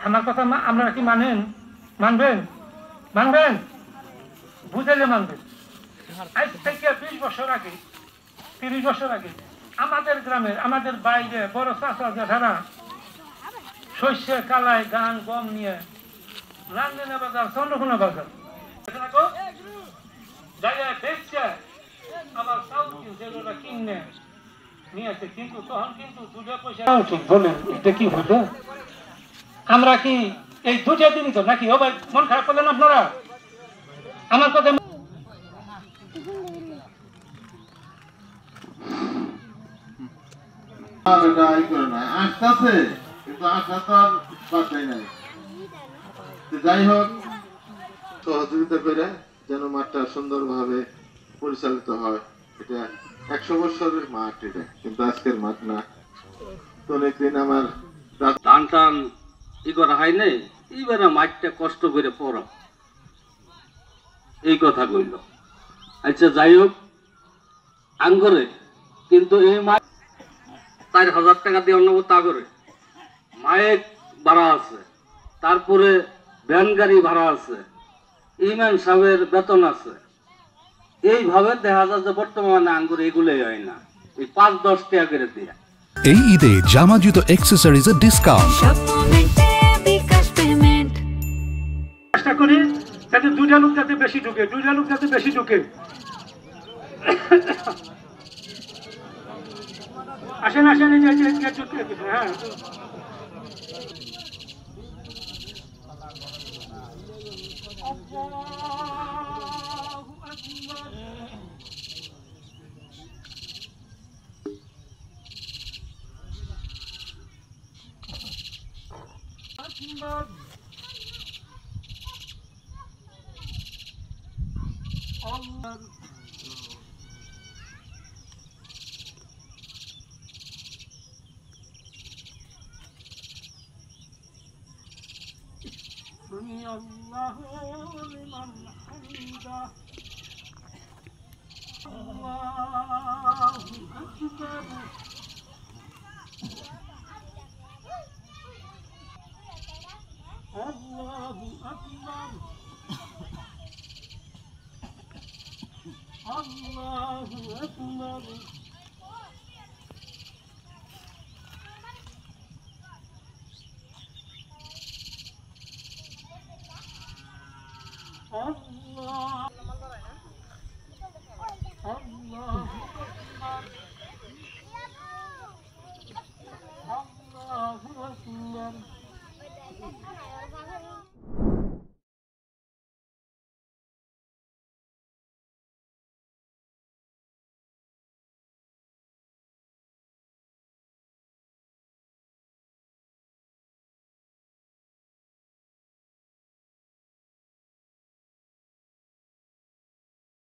আমার কথা আপনারা কি মানেন? মানবেন? মানবেন? বুঝাইলে মানবেন। আজ থেকে 20 বছর আগে, 30 বছর আগে আমাদের গ্রামের, আমাদের বাইরে বড় চাষা জেঠারা শস্যে কালায় ধান গম নিয়ে রামদিনা বাজার, চন্দ্রকোনা বাজার জায়গায় বেচছে, আবার চাউল কিনছে, ওরা কিনে নিয়েছে। কিন্তু তখন কিন্তু 2 পয়সা উচিত। বলেন এটা কি হতো? আমরা কি এই 2 দিনই তো নাকি? ও ভাই, মন খারাপ করলেন আপনারা? আমার কথা আসতেছে, কিন্তু আসা তো আর বাধ্য নাই। যাই হোক, সহযোগিতা করে যেন মাঠটা সুন্দরভাবে পরিচালিত হয়। এটা 100 বছরের মাঠ, এটা কিন্তু আজকের মাঠ না। তো অনেকদিন আমার টান টান ই করা হয় নাই, এইবারে মাঠটা কষ্ট করে পড়ো, এই কথা কইল। আচ্ছা যাই হোক, আঙ্গরে কিন্তু এই মাঠ 4,000 টাকা দিয়ে অন্য তা করে মায়ের ভাড়া আছে, তারপরে ভ্যান গাড়ি ভাড়া আছে, ইমাম সাহেবের বেতন আছে। এইভাবে দেখা যায় যে বর্তমানে আঙ্গুর এগুলোই হয় না, এই 5-10 টাকা করে দিয়ে। এই ঈদে জামা জুতো অ্যাক্সেসরিজের ডিসকাউন্ট। চেষ্টা করি যাতে 2টা লোক যাতে বেশি ঢুকে, 2টা লোক যাতে বেশি ঢুকে। আসেন আসেন, হ্যাঁ الله لمن حمده الله أكبر الله أكبر الله أكبر الله الله الله أكبر